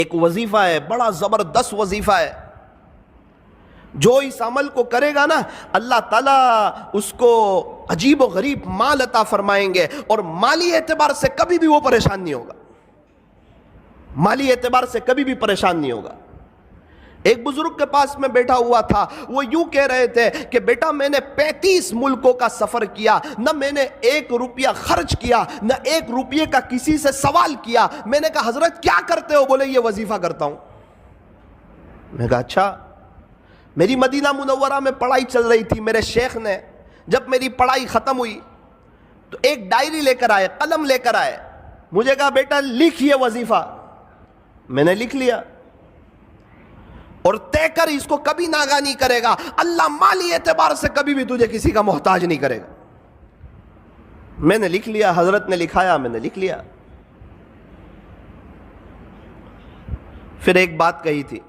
ایک وظیفہ ہے، بڑا زبردست وظیفہ ہے، جو اس عمل کو کرے گا نا اللہ تعالیٰ اس کو عجیب و غریب مال عطا فرمائیں گے، اور مالی اعتبار سے کبھی بھی وہ پریشان نہیں ہوگا، مالی اعتبار سے کبھی بھی پریشان نہیں ہوگا۔ ایک بزرگ کے پاس میں بیٹھا ہوا تھا، وہ یوں کہہ رہے تھے کہ بیٹا میں نے 35 ملکوں کا سفر کیا، نہ میں نے 1 روپیہ خرچ کیا، نہ 1 روپیے کا کسی سے سوال کیا۔ میں نے کہا حضرت کیا کرتے ہو؟ بولے یہ وظیفہ کرتا ہوں۔ میں نے کہا اچھا۔ میری مدینہ منورہ میں پڑھائی چل رہی تھی، میرے شیخ نے جب میری پڑھائی ختم ہوئی تو ایک ڈائری لے کر آئے، قلم لے کر آئے، مجھے کہا بیٹا لکھ یہ وظیفہ۔ میں نے لکھ لیا، اور طے کر اس کو کبھی ناغہ نہیں کرے گا، اللہ مالی اعتبار سے کبھی بھی تجھے کسی کا محتاج نہیں کرے گا۔ میں نے لکھ لیا، حضرت نے لکھایا، میں نے لکھ لیا۔ پھر ایک بات کہی تھی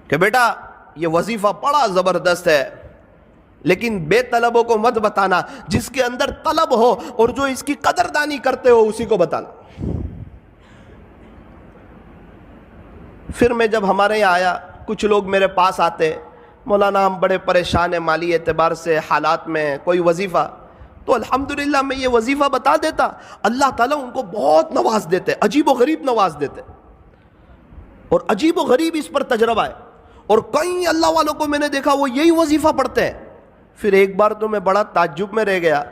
کہ بیٹا یہ وظیفہ بڑا زبردست ہے، لیکن بے طلبوں کو مت بتانا، جس کے اندر طلب ہو اور جو اس کی قدردانی کرتے ہو اسی کو بتانا۔ پھر میں جب ہمارے یہاں آیا، کچھ لوگ میرے پاس آتے، مولانا ہم بڑے پریشان ہیں مالی اعتبار سے، حالات میں کوئی وظیفہ، تو الحمدللہ میں یہ وظیفہ بتا دیتا، اللہ تعالیٰ ان کو بہت نواز دیتے، عجیب و غریب نواز دیتے، اور عجیب و غریب اس پر تجربہ ہے، اور کئی اللہ والوں کو میں نے دیکھا وہ یہی وظیفہ پڑھتے ہیں۔ پھر ایک بار تو میں بڑا تعجب میں رہ گیا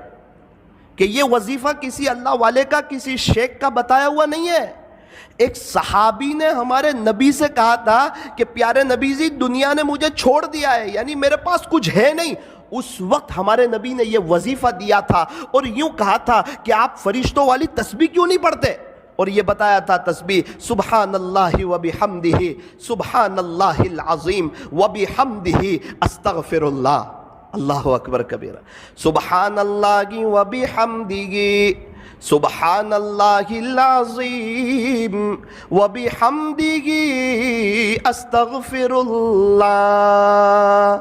کہ یہ وظیفہ کسی اللہ والے کا، کسی شیخ کا بتایا ہوا نہیں ہے۔ ایک صحابی نے ہمارے نبی سے کہا تھا کہ پیارے نبی جی دنیا نے مجھے چھوڑ دیا ہے، یعنی میرے پاس کچھ ہے نہیں۔ اس وقت ہمارے نبی نے یہ وظیفہ دیا تھا اور یوں کہا تھا کہ آپ فرشتوں والی تسبیح کیوں نہیں پڑھتے، اور یہ بتایا تھا تسبیح سبحان اللہ و بحمدہ، سبحان اللہ العظیم و بحمدہ استغفر اللہ، اللہ اکبر کبیرہ، سبحان اللہ و بحمدہ سبحان اللہ العظیم و بحمدہ استغفر اللہ۔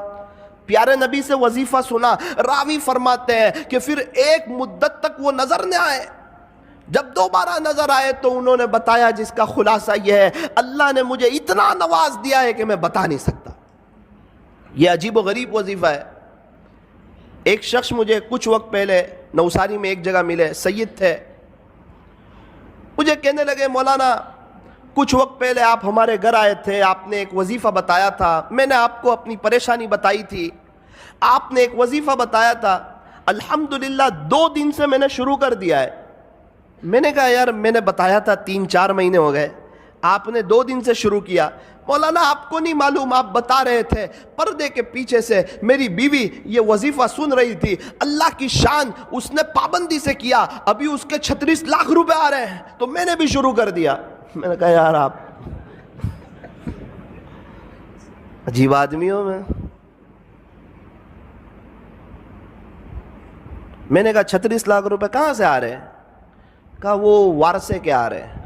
پیارے نبی سے وظیفہ سنا، راوی فرماتے ہیں کہ پھر ایک مدت تک وہ نظر نہ آئے، جب دوبارہ نظر آئے تو انہوں نے بتایا جس کا خلاصہ یہ ہے اللہ نے مجھے اتنا نواز دیا ہے کہ میں بتا نہیں سکتا۔ یہ عجیب و غریب وظیفہ ہے۔ ایک شخص مجھے کچھ وقت پہلے نوساری میں ایک جگہ ملے، سید تھے، مجھے کہنے لگے مولانا کچھ وقت پہلے آپ ہمارے گھر آئے تھے، آپ نے ایک وظیفہ بتایا تھا، میں نے آپ کو اپنی پریشانی بتائی تھی، آپ نے ایک وظیفہ بتایا تھا، الحمدللہ 2 دن سے میں نے شروع کر دیا ہے۔ میں نے کہا یار میں نے بتایا تھا 3-4 مہینے ہو گئے، آپ نے 2 دن سے شروع کیا۔ مولانا آپ کو نہیں معلوم، آپ بتا رہے تھے، پردے کے پیچھے سے میری بیوی یہ وظیفہ سن رہی تھی، اللہ کی شان اس نے پابندی سے کیا، ابھی اس کے 36 لاکھ روپے آ رہے ہیں، تو میں نے بھی شروع کر دیا۔ میں نے کہا یار آپ عجیب آدمی ہو۔ میں نے کہا 36 لاکھ روپے کہاں سے آ رہے ہیں؟ کہا وہ وارثے کے آ رہے ہیں۔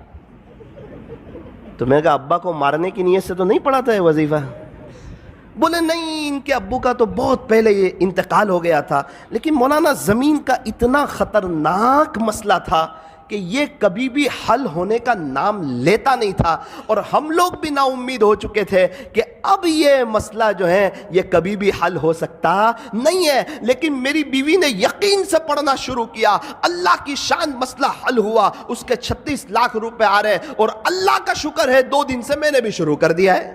تو میں نے کہا ابا کو مارنے کی نیت سے تو نہیں پڑھا تھا یہ وظیفہ؟ بولے نہیں، ان کے ابو کا تو بہت پہلے یہ انتقال ہو گیا تھا، لیکن مولانا زمین کا اتنا خطرناک مسئلہ تھا کہ یہ کبھی بھی حل ہونے کا نام لیتا نہیں تھا، اور ہم لوگ بھی نا امید ہو چکے تھے کہ اب یہ مسئلہ جو ہے یہ کبھی بھی حل ہو سکتا نہیں ہے، لیکن میری بیوی نے یقین سے پڑھنا شروع کیا، اللہ کی شان مسئلہ حل ہوا، اس کے 36 لاکھ روپے آ رہے، اور اللہ کا شکر ہے 2 دن سے میں نے بھی شروع کر دیا ہے۔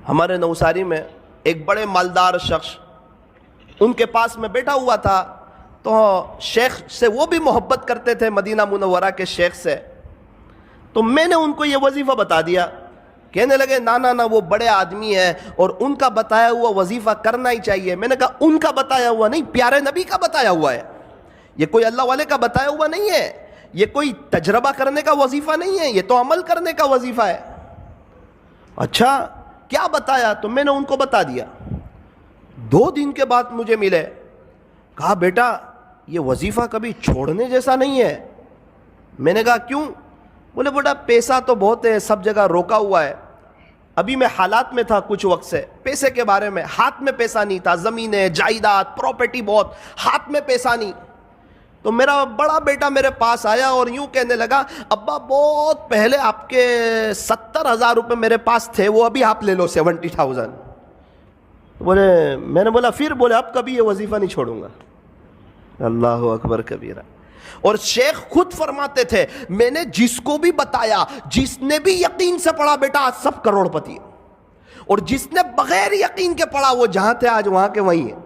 ہمارے نوساری میں ایک بڑے مالدار شخص، ان کے پاس میں بیٹھا ہوا تھا، تو شیخ سے وہ بھی محبت کرتے تھے، مدینہ منورہ کے شیخ سے، تو میں نے ان کو یہ وظیفہ بتا دیا۔ کہنے لگے نا وہ بڑے آدمی ہیں اور ان کا بتایا ہوا وظیفہ کرنا ہی چاہیے۔ میں نے کہا ان کا بتایا ہوا نہیں، پیارے نبی کا بتایا ہوا ہے، یہ کوئی اللہ والے کا بتایا ہوا نہیں ہے، یہ کوئی تجربہ کرنے کا وظیفہ نہیں ہے، یہ تو عمل کرنے کا وظیفہ ہے۔ اچھا کیا بتایا؟ تو میں نے ان کو بتا دیا۔ 2 دن کے بعد مجھے ملے، کہا بیٹا یہ وظیفہ کبھی چھوڑنے جیسا نہیں ہے۔ میں نے کہا کیوں؟ بولے بیٹا پیسہ تو بہت ہے، سب جگہ روکا ہوا ہے، ابھی میں حالات میں تھا کچھ وقت سے، پیسے کے بارے میں ہاتھ میں پیسہ نہیں تھا، زمینیں جائیداد پراپرٹی بہت، ہاتھ میں پیسہ نہیں۔ تو میرا بڑا بیٹا میرے پاس آیا اور یوں کہنے لگا ابا بہت پہلے آپ کے 70,000 روپے میرے پاس تھے، وہ ابھی آپ لے لو 70,000۔ بولے، میں نے بولا پھر؟ بولے اب کبھی یہ وظیفہ نہیں چھوڑوں گا۔ اللہ اکبر کبیرہ۔ اور شیخ خود فرماتے تھے میں نے جس کو بھی بتایا، جس نے بھی یقین سے پڑھا بیٹا آج سب کروڑ پتی ہے، اور جس نے بغیر یقین کے پڑھا وہ جہاں تھے آج وہاں کے وہیں ہیں۔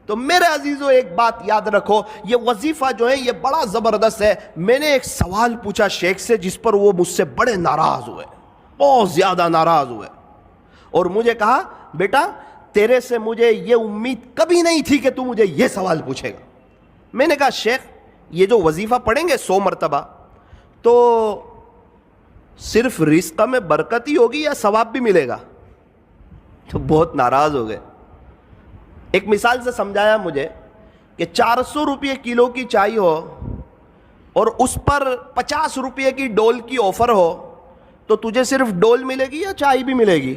تو میرے عزیزوں ایک بات یاد رکھو، یہ وظیفہ جو ہے یہ بڑا زبردست ہے۔ میں نے ایک سوال پوچھا شیخ سے جس پر وہ مجھ سے بڑے ناراض ہوئے، بہت زیادہ ناراض ہوئے، اور مجھے کہا بیٹا تیرے سے مجھے یہ امید کبھی نہیں تھی کہ تو مجھے یہ سوال پوچھے گا۔ میں نے کہا شیخ یہ جو وظیفہ پڑھیں گے 100 مرتبہ تو صرف رزق میں برکت ہی ہوگی یا ثواب بھی ملے گا؟ تو بہت ناراض ہو گئے۔ ایک مثال سے سمجھایا مجھے کہ 400 روپے کلو کی چائے ہو اور اس پر 50 روپے کی ڈول کی آفر ہو تو تجھے صرف ڈول ملے گی یا چائے بھی ملے گی؟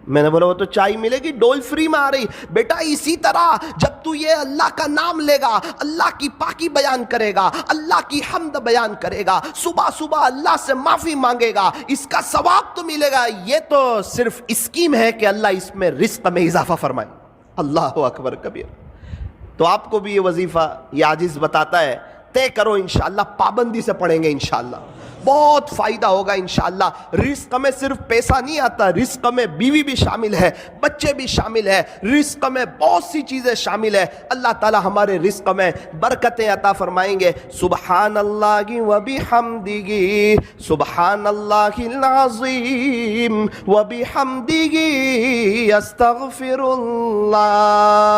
میں نے بولا وہ تو چائے ملے گی، ڈول فری میں آ رہی۔ بیٹا اسی طرح جب تو یہ اللہ کا نام لے گا، اللہ کی پاکی بیان کرے گا، اللہ کی حمد بیان کرے گا، صبح صبح اللہ سے معافی مانگے گا، اس کا ثواب تو ملے گا۔ یہ تو صرف اسکیم ہے کہ اللہ اس میں رزق میں اضافہ فرمائے۔ اللہ اکبر کبیر۔ تو آپ کو بھی یہ وظیفہ یہ عاجز بتاتا ہے، طے کرو انشاءاللہ، پابندی سے پڑھیں گے انشاءاللہ، بہت فائدہ ہوگا انشاءاللہ۔ رزق میں صرف پیسہ نہیں آتا، رزق میں بیوی بھی شامل ہے، بچے بھی شامل ہے، رزق میں بہت سی چیزیں شامل ہے۔ اللہ تعالی ہمارے رزق میں برکتیں عطا فرمائیں گے۔ سبحان اللہ و بحمدہ، سبحان اللہ العظیم و بحمدہ، استغفر اللہ۔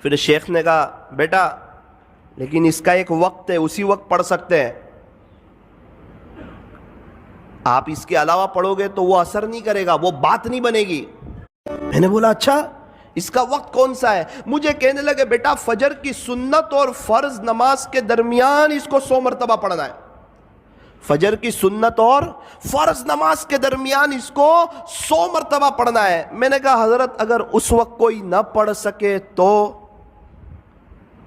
پھر شیخ نے کہا بیٹا لیکن اس کا ایک وقت ہے، اسی وقت پڑھ سکتے ہیں، آپ اس کے علاوہ پڑھو گے تو وہ اثر نہیں کرے گا، وہ بات نہیں بنے گی۔ میں نے بولا اچھا اس کا وقت کون سا ہے؟ مجھے کہنے لگے بیٹا فجر کی سنت اور فرض نماز کے درمیان اس کو 100 مرتبہ پڑھنا ہے۔ فجر کی سنت اور فرض نماز کے درمیان اس کو 100 مرتبہ پڑھنا ہے۔ میں نے کہا حضرت اگر اس وقت کوئی نہ پڑھ سکے تو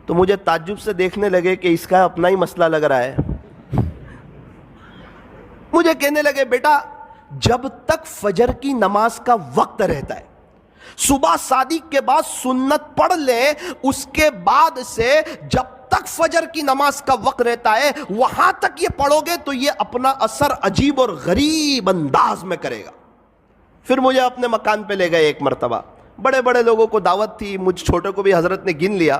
مجھے تعجب سے دیکھنے لگے کہ اس کا اپنا ہی مسئلہ لگ رہا ہے۔ مجھے کہنے لگے بیٹا جب تک فجر کی نماز کا وقت رہتا ہے، صبح صادق کے بعد سنت پڑھ لیں، اس کے بعد سے جب تک فجر کی نماز کا وقت رہتا ہے وہاں تک یہ پڑھو گے تو یہ اپنا اثر عجیب اور غریب انداز میں کرے گا۔ پھر مجھے اپنے مکان پہ لے گئے ایک مرتبہ، بڑے بڑے لوگوں کو دعوت تھی، مجھ چھوٹے کو بھی حضرت نے گن لیا۔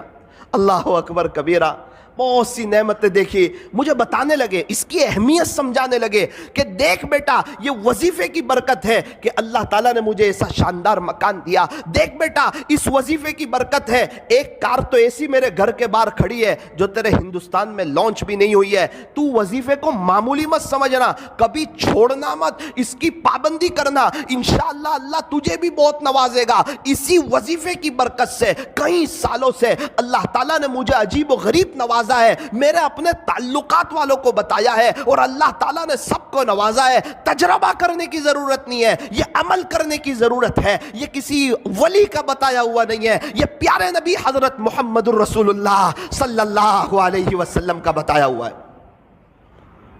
اللہ اکبر کبیرہ، بہت سی نعمتیں دیکھی، مجھے بتانے لگے، اس کی اہمیت سمجھانے لگے کہ دیکھ بیٹا یہ وظیفے کی برکت ہے کہ اللہ تعالیٰ نے مجھے ایسا شاندار مکان دیا، دیکھ بیٹا اس وظیفے کی برکت ہے ایک کار تو ایسی میرے گھر کے باہر کھڑی ہے جو تیرے ہندوستان میں لانچ بھی نہیں ہوئی ہے۔ تو وظیفے کو معمولی مت سمجھنا، کبھی چھوڑنا مت، اس کی پابندی کرنا، انشاءاللہ اللہ تجھے بھی بہت نوازے گا۔ اسی وظیفے کی برکت سے کئی سالوں سے اللہ تعالیٰ نے مجھے عجیب و غریب نوازا ہے، میرے اپنے تعلقات والوں کو بتایا ہے، اور اللہ تعالیٰ نے سب کو نوازا ہے۔ تجربہ کرنے کی ضرورت نہیں ہے، یہ عمل کرنے کی ضرورت ہے، یہ کسی ولی کا بتایا ہوا نہیں ہے، یہ پیارے نبی حضرت محمد الرسول اللہ صلی اللہ علیہ وسلم کا بتایا ہوا ہے۔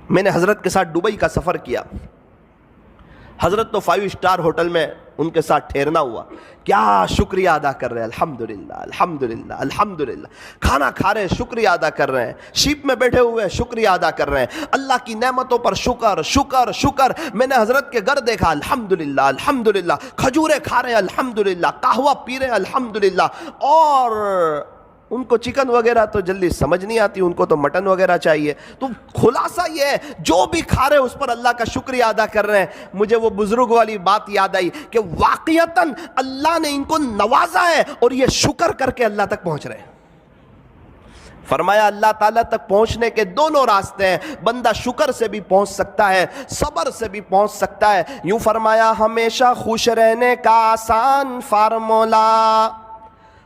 میں نے حضرت کے ساتھ دبئی کا سفر کیا، حضرت تو 5 اسٹار ہوٹل میں ان کے ساتھ ٹھہرنا ہوا، کیا شکریہ ادا کر رہے ہیں، الحمدللہ الحمدللہ الحمدللہ، کھانا کھا رہے ہیں شکریہ ادا کر رہے ہیں، شیپ میں بیٹھے ہوئے شکریہ ادا کر رہے ہیں، اللہ کی نعمتوں پر شکر شکر شکر۔ میں نے حضرت کے گھر دیکھا، الحمدللہ الحمدللہ، کھجورے کھا رہے ہیں الحمدللہ، قہوہ پی رہے ہیں الحمدللہ، اور ان کو چکن وغیرہ تو جلدی سمجھ نہیں آتی، ان کو تو مٹن وغیرہ چاہیے۔ تو خلاصہ یہ ہے جو بھی کھا رہے اس پر اللہ کا شکریہ ادا کر رہے ہیں۔ مجھے وہ بزرگ والی بات یاد آئی کہ واقعتاً اللہ نے ان کو نوازا ہے اور یہ شکر کر کے اللہ تک پہنچ رہے ہیں۔ فرمایا اللہ تعالیٰ تک پہنچنے کے دونوں راستے ہیں، بندہ شکر سے بھی پہنچ سکتا ہے، صبر سے بھی پہنچ سکتا ہے۔ یوں فرمایا ہمیشہ خوش رہنے کا آسان فارمولا،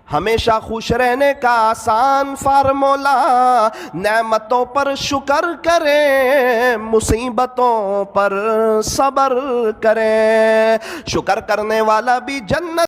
ہمیشہ خوش رہنے کا آسان فارمولا، نعمتوں پر شکر کریں، مصیبتوں پر صبر کریں، شکر کرنے والا بھی جنت